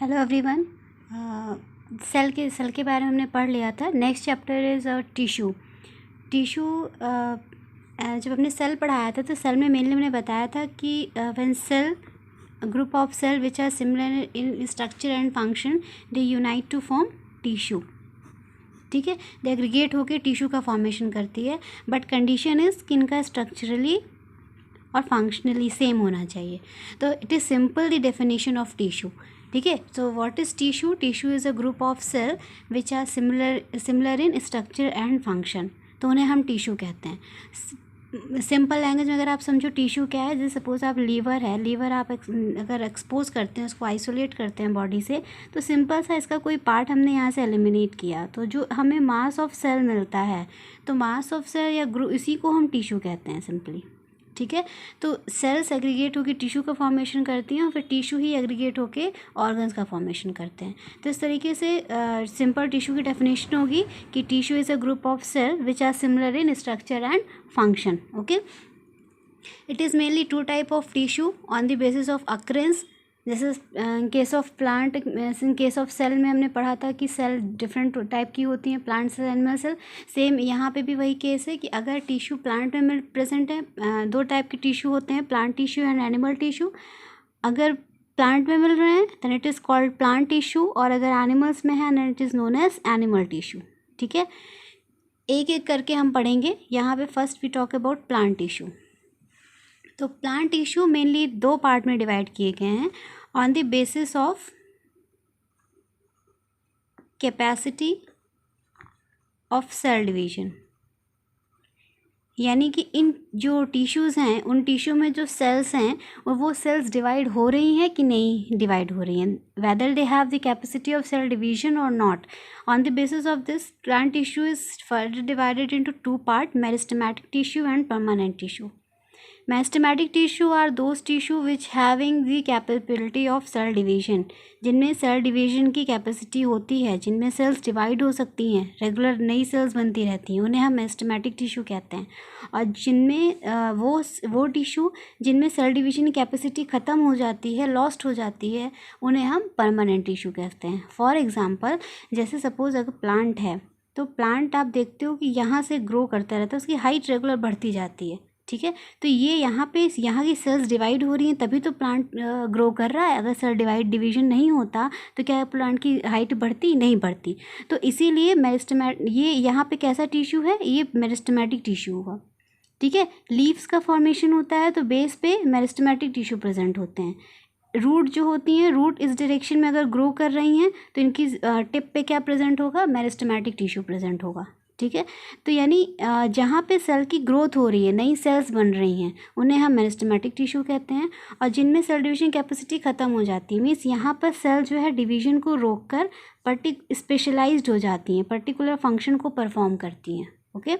Hello everyone. Cell के बारे में हमने पढ़ लिया था। Next chapter is tissue. जब हमने सेल पढ़ाया था तो सेल में मेनली हमने बताया था कि when cell group of cell which are similar in structure and function they unite to form tissue. ठीक है, दे एग्रीगेट होकर टिश्यू का फॉर्मेशन करती है, बट कंडीशन इज़ कि इनका स्ट्रक्चरली और फंक्शनली सेम होना चाहिए। तो it is simple the definition of tissue. ठीक है, so what is tissue? Tissue is a group of cell which are similar in structure and function, तो उन्हें हम टिश्यू कहते हैं। सिंपल लैंग्वेज में अगर आप समझो टिश्यू क्या है, जैसे सपोज आप लीवर आप अगर एक्सपोज करते हैं, उसको आइसोलेट करते हैं बॉडी से, तो सिंपल सा इसका कोई पार्ट हमने यहाँ से एलिमिनेट किया तो जो हमें मास ऑफ सेल मिलता है, तो मास ऑफ सेल या ग्रुप, इसी को हम टिश्यू कहते हैं सिंपली। ठीक है, तो सेल्स एग्रीगेट होकर टिश्यू का फॉर्मेशन करती हैं और फिर टिश्यू ही एग्रीगेट होकर ऑर्गन्स का फॉर्मेशन करते हैं। तो इस तरीके से सिंपल टिश्यू की डेफिनेशन होगी कि tissue is a group of cell which are similar in structure and function. Okay, it is mainly two type of tissue on the basis of occurrence. जैसे in case of plant, in case of cell में हमने पढ़ा था कि cell different type की होती हैं, plant cell, animal cell. Same यहाँ पे भी वही केस है कि अगर टिश्यू प्लांट में प्रेजेंट है, दो टाइप के टिश्यू होते हैं, plant tissue and animal tissue. अगर प्लांट में मिल रहे हैं then it is called plant tissue, और अगर एनिमल्स में है then it is known as animal tissue. ठीक है, एक एक करके हम पढ़ेंगे। यहाँ पे first we talk about plant tissue. तो प्लांट टिश्यू मेनली दो पार्ट में डिवाइड किए गए हैं on the basis of capacity of cell division. यानी कि इन जो टिश्यूज़ हैं, उन टिश्यू में जो सेल्स हैं वो सेल्स डिवाइड हो रही हैं कि नहीं डिवाइड हो रही हैं, whether they have the capacity of cell division और not. On the basis of this plant tissue is further divided into two part, meristematic tissue and permanent tissue. Meristematic tissue are those tissue which having the capability of cell division, जिनमें cell division की capacity होती है, जिनमें sales divide हो सकती हैं, regular नई sales बनती रहती हैं, उन्हें हम मेरिस्टेमेटिक टिश्यू कहते हैं। और जिनमें वो टिश्यू जिनमें सेल डिवीजन की कैपेसिटी ख़त्म हो जाती है, लॉस्ट हो जाती है, उन्हें हम परमानेंट टिश्यू कहते हैं। फॉर एग्ज़ाम्पल, जैसे सपोज अगर प्लांट है तो प्लांट आप देखते हो कि यहाँ से ग्रो करता रहता है, उसकी हाइट रेगुलर बढ़ती जाती है। ठीक है, तो ये यहाँ की सेल्स डिवाइड हो रही हैं तभी तो प्लांट ग्रो कर रहा है। अगर सेल डिवीजन नहीं होता तो क्या प्लांट की हाइट बढ़ती? नहीं बढ़ती। तो इसीलिए ये यहाँ पे कैसा टिश्यू है? ये मेरिस्टेमेटिक टिश्यू होगा। ठीक है, लीव्स का फॉर्मेशन होता है तो बेस पे मेरिस्टेमेटिक टिश्यू प्रेजेंट होते हैं। रूट जो होती हैं, रूट इस डायरेक्शन में अगर ग्रो कर रही हैं तो इनकी टिप पे क्या प्रेजेंट होगा? मेरिस्टेमेटिक टिश्यू प्रेजेंट होगा। ठीक है, तो यानी जहाँ पे सेल की ग्रोथ हो रही है, नई सेल्स बन रही हैं, उन्हें हम मेरिस्टेमेटिक टिश्यू कहते हैं। और जिनमें सेल डिवीजन कैपेसिटी ख़त्म हो जाती है, मीन्स यहाँ पर सेल जो है डिवीजन को रोक कर स्पेशलाइज्ड हो जाती हैं, पर्टिकुलर फंक्शन को परफॉर्म करती हैं। ओके,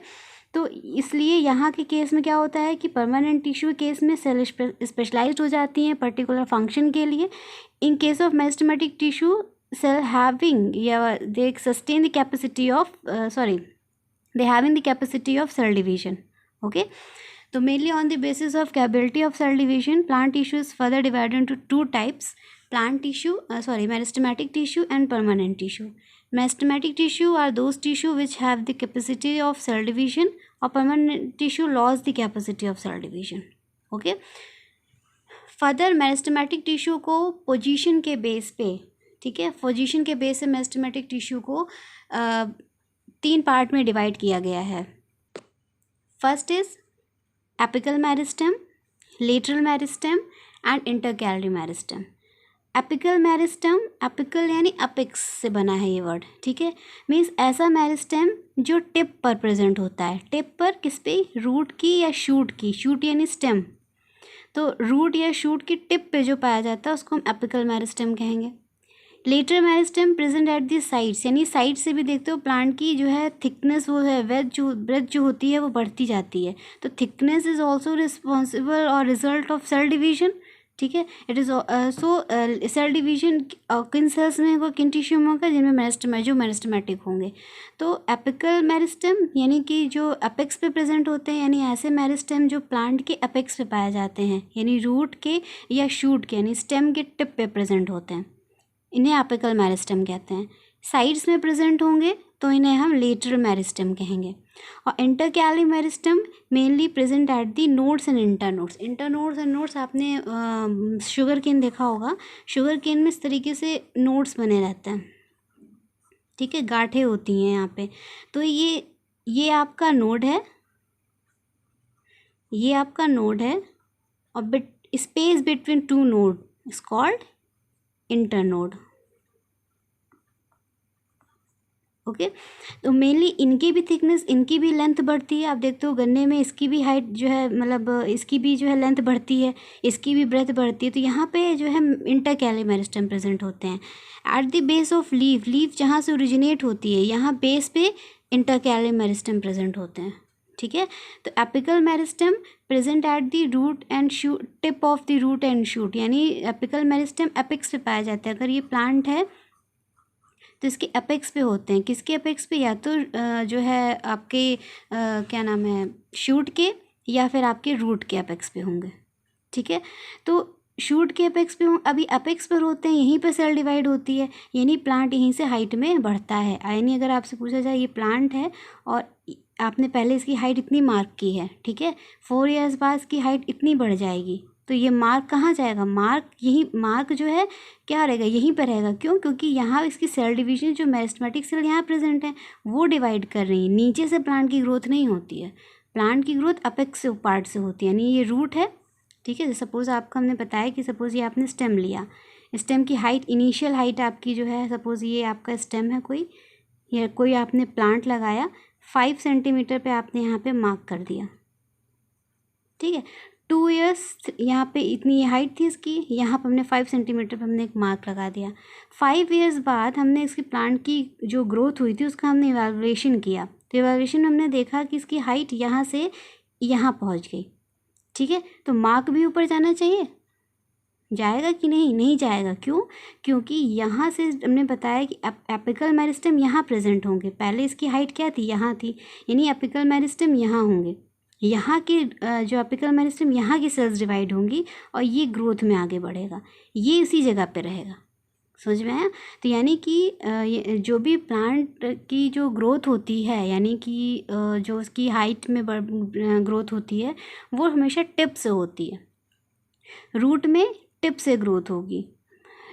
तो इसलिए यहाँ के केस में क्या होता है कि परमानेंट टिश्यू केस में सेल स्पेशलाइज्ड हो जाती हैं पर्टिकुलर फंक्शन के लिए। In case of meristematic tissue cell having या they sustain the capacity of they having the capacity of cell division. Okay, so mainly on the basis of capability of cell division, plant tissue is further divided into two types: meristematic tissue and permanent tissue. Meristematic tissue are those tissue which have the capacity of cell division, or permanent tissue lost the capacity of cell division. Okay, further meristematic tissue को position के base पे, ठीक है, position के base से meristematic tissue को तीन part में डिवाइड किया गया है। First is apical meristem, lateral meristem and intercalary meristem. Apical meristem, apical यानी अपेक्स से बना है ये वर्ड। ठीक है, मीन्स ऐसा मेरिस्टेम जो टिप पर प्रेजेंट होता है। टिप पर किस पे? रूट की या शूट की। शूट यानी स्टेम, तो रूट या शूट की टिप पे जो पाया जाता है उसको हम एपिकल मेरिस्टेम कहेंगे। Lateral meristem present at the sides, यानी साइड से भी देखते हो प्लांट की जो है थिकनेस, वो है ब्रेथ जो होती है वो बढ़ती जाती है। तो थिकनेस इज ऑल्सो रिस्पॉन्सिबल और रिजल्ट ऑफ सेल डिवीजन। ठीक है, इट इज़ सेल डिवीजन किन सेल्स में होगा, किन टिश्यू में होगा? जिनमें जो मेरिस्टेमेटिक होंगे। तो एपिकल मेरिस्टेम यानी कि जो अपेक्स पे प्रेजेंट होते हैं, यानी ऐसे मेरिस्टेम जो प्लांट के अपेक्स पे पाए जाते हैं, यानी रूट के या शूट के यानी स्टेम के टिप पे प्रेजेंट होते हैं। इन्हें एपिकल मेरिस्टेम कहते हैं। साइड्स में प्रेजेंट होंगे तो इन्हें हम लेटरल मेरिस्टेम कहेंगे। और intercalary meristem mainly present at the nodes and internodes. Internodes and nodes आपने शुगर केन देखा होगा, शुगर केन में इस तरीके से नोड्स बने रहते हैं, ठीक है, गांठें होती हैं यहाँ पे। तो ये आपका नोड है, ये आपका नोड है, और space between two node is called internode. Okay, तो मेनली इनकी भी थिकनेस, इनकी भी लेंथ बढ़ती है। आप देखते हो गन्ने में इसकी भी हाइट जो है, मतलब इसकी भी जो है लेंथ बढ़ती है, इसकी भी ब्रेथ बढ़ती है। तो यहाँ पे जो है इंटरकैली मेरिस्टेम प्रेजेंट होते हैं। Eight the base of leaf, leaf जहाँ से ओरिजिनेट होती है, यहाँ बेस पे इंटरकैली मेरिस्टेम प्रेजेंट होते हैं, ठीक है। तो apical meristem present at the root and shoot, tip of the root and shoot, यानी एपिकल मेरिस्टेम एपिक्स पे पाया जाता है। अगर ये प्लांट है तो इसके अपेक्स पे होते हैं। किसके अपेक्स पे? या तो जो है आपके क्या नाम है, शूट के, या फिर आपके रूट के अपेक्स पे होंगे, ठीक है। तो शूट के अपेक्स पे अभी अपेक्स पर होते हैं, यहीं पर सेल डिवाइड होती है, यानी प्लांट यहीं से हाइट में बढ़ता है। यानी अगर आपसे पूछा जाए ये प्लांट है और आपने पहले इसकी हाइट इतनी मार्क की है, ठीक है, 4 ईयर्स बाद इसकी हाइट इतनी बढ़ जाएगी, तो ये मार्क कहाँ जाएगा? मार्क यही, मार्क जो है क्या रहेगा, यहीं पर रहेगा। क्यों? क्योंकि यहाँ इसकी सेल डिवीजन, जो मेरिस्टेमेटिक सेल यहाँ प्रेजेंट है वो डिवाइड कर रही है, नीचे से प्लांट की ग्रोथ नहीं होती है। प्लांट की ग्रोथ अपेक्स से पार्ट से होती है, यानी ये रूट है, ठीक है। सपोज़ आपको हमने बताया कि सपोज़ ये आपने स्टेम लिया, स्टेम की हाइट, इनिशियल हाइट आपकी जो है, सपोज़ ये आपका स्टेम है कोई, या कोई आपने प्लांट लगाया, 5 सेंटीमीटर पे आपने यहाँ पे मार्क कर दिया, ठीक है। 2 ईयर्स यहाँ पे इतनी हाइट थी इसकी, यहाँ पर हमने 5 सेंटीमीटर पर हमने एक मार्क लगा दिया। 5 ईयर्स बाद हमने इसकी प्लांट की जो ग्रोथ हुई थी उसका हमने इवैल्यूएशन किया, तो इवैल्यूएशन में हमने देखा कि इसकी हाइट यहाँ से यहाँ पहुँच गई, ठीक है। तो मार्क भी ऊपर जाना चाहिए, जाएगा कि नहीं? नहीं जाएगा। क्यों? क्योंकि यहाँ से हमने बताया कि एपिकल मेरिस्टेम यहाँ प्रेजेंट होंगे। पहले इसकी हाइट क्या थी? यहाँ थी, यानी एपिकल मेरिस्टेम यहाँ होंगे, यहाँ के जो एपिकल मेरिस्टेम यहाँ की सेल्स डिवाइड होंगी और ये ग्रोथ में आगे बढ़ेगा, ये इसी जगह पे रहेगा। समझ में आया? तो यानी कि जो भी प्लांट की जो ग्रोथ होती है, यानी कि जो उसकी हाइट में ग्रोथ होती है वो हमेशा टिप से होती है। रूट में टिप से ग्रोथ होगी,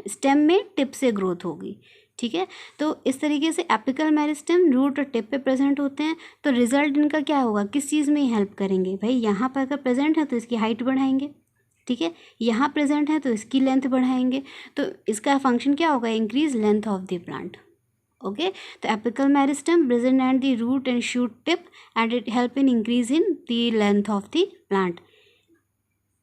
स्टेम में टिप से ग्रोथ होगी, ठीक है। तो इस तरीके से एपिकल मेरिस्टेम रूट और टिप पे प्रेजेंट होते हैं। तो रिजल्ट इनका क्या होगा, किस चीज़ में हेल्प करेंगे? भाई यहाँ पर अगर प्रेजेंट है तो इसकी हाइट बढ़ाएंगे, ठीक है, यहाँ प्रेजेंट है तो इसकी लेंथ बढ़ाएंगे। तो इसका फंक्शन क्या होगा? Increase length of the plant. Okay, तो apical meristem present at the root and shoot tip and it help in increase in the length of the plant.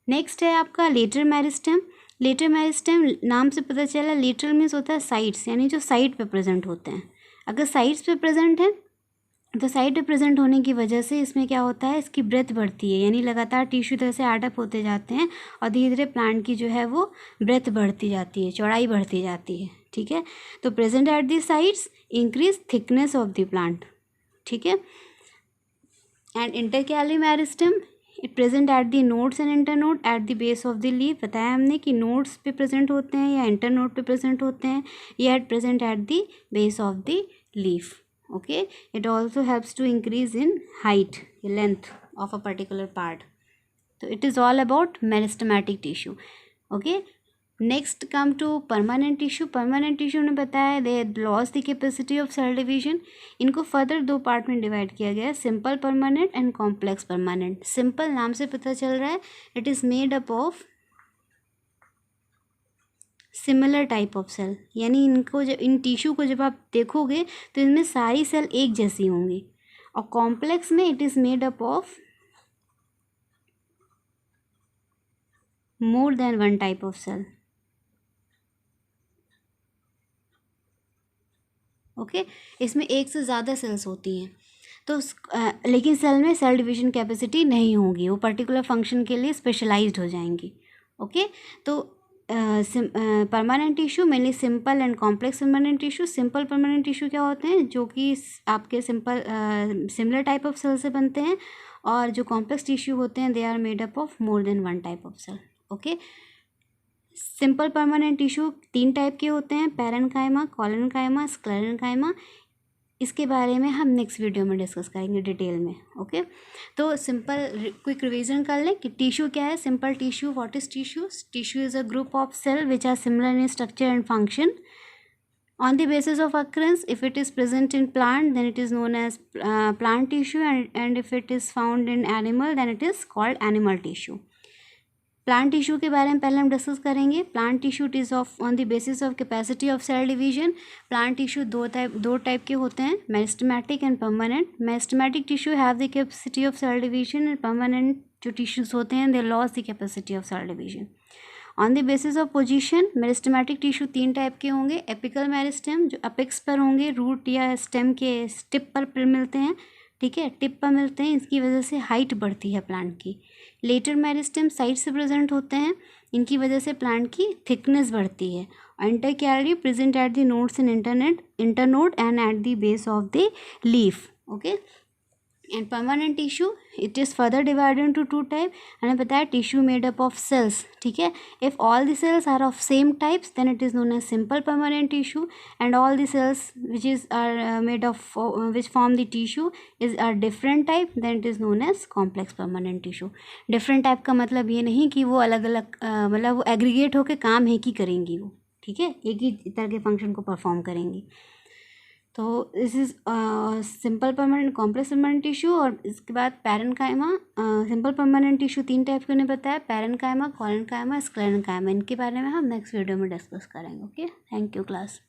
Next है आपका लेटरल मेरिस्टेम। लेटरल मेरिस्टेम नाम से पता चला, lateral means होता है sides, यानी जो साइड पे प्रेजेंट होते हैं। अगर साइड्स पे प्रेजेंट है तो साइड पे प्रेजेंट होने की वजह से इसमें क्या होता है, इसकी ब्रेथ बढ़ती है, यानी लगातार टिश्यू तरह से एडअप होते जाते हैं और धीरे धीरे प्लांट की जो है वो ब्रेथ बढ़ती जाती है, चौड़ाई बढ़ती जाती है, ठीक है। तो present at the sides increase thickness of the plant, ठीक है। And intercalary meristem it present at the nodes and internode at the base of the leaf. बताया हमने कि नोड्स पे प्रेजेंट होते हैं या इंटरनोड पे प्रेजेंट होते हैं, या at present at the base of the leaf. Okay, it also helps to increase in height, length of a particular part. तो it is all about meristematic tissue. Okay, next come to permanent tissue. Permanent tissue ने बताया they loss the capacity of cell division. इनको further 2 part में divide किया गया है, simple permanent and complex permanent. Simple नाम से पता चल रहा है it is made up of similar type of cell, यानी इनको जब इन टिश्यू को जब आप देखोगे तो इनमें सारी सेल एक जैसी होंगी। और कॉम्प्लेक्स में it is made up of more than 1 type of cell. Okay, इसमें एक से ज़्यादा सेल्स होती हैं। तो लेकिन सेल में सेल डिवीजन कैपेसिटी नहीं होगी, वो पर्टिकुलर फंक्शन के लिए स्पेशलाइज्ड हो जाएंगी। ओके, तो permanent tissue mainly simple and complex permanent tissue. Simple permanent tissue क्या होते हैं, जो कि आपके सिमिलर टाइप ऑफ सेल से बनते हैं, और जो कॉम्प्लेक्स टिश्यू होते हैं they are made up of more than 1 type of cell. Okay, simple permanent tissue 3 type के होते हैं, पैरेन्काइमा, कोलेनकाइमा, स्क्लेरेन्काइमा। इसके बारे में हम नेक्स्ट वीडियो में डिस्कस करेंगे डिटेल में। ओके, तो सिंपल क्विक रिवीजन कर लें कि टिश्यू क्या है। Simple tissue, what is tissue? Tissue is a group of cell which are similar in structure and function. On the basis of occurrence, if it is present in plant, then it is known as plant tissue, and if it is found in animal, then it is called animal tissue. Plant tissue के बारे में पहले हम discuss करेंगे. Plant tissue it is of on the basis of capacity of cell division. Plant tissue दो type के होते हैं, meristematic and permanent. Meristematic tissue have the capacity of cell division, and permanent जो टिश्यूज होते हैं they loss the capacity of cell division. On the basis of position, meristematic tissue 3 type के होंगे. Apical meristem जो apex पर होंगे, root या stem के टिप पर मिलते हैं. ठीक है, टिप पर मिलते हैं, इसकी वजह से हाइट बढ़ती है प्लांट की. लेटर मेरिस्टेम साइड से प्रेजेंट होते हैं, इनकी वजह से प्लांट की थिकनेस बढ़ती है. Intercalary present at the nodes in internode and at the base of the leaf. Okay, and permanent tissue it is further divided into 2 type. मैंने बताया tissue made up of cells. ठीक है, if all the cells are of same types then it is known as simple permanent tissue, and all the cells which is are made of which form the tissue is are different type, then it is known as complex permanent tissue. Different type का मतलब ये नहीं कि वो अलग अलग मतलब वो एग्रीगेट होकर काम एक ही करेंगी वो. ठीक है, एक ही तरह के फंक्शन को परफॉर्म करेंगी. तो this is simple permanent, complex permanent tissue. और इसके बाद parenchyma. Simple permanent tissue 3 type के उन्हें बताया, पैरेन्काइमा, कोलेनकाइमा, स्क्लेरेन्काइमा. इनके बारे में हम नेक्स्ट वीडियो में डिस्कस करेंगे. Okay, thank you class.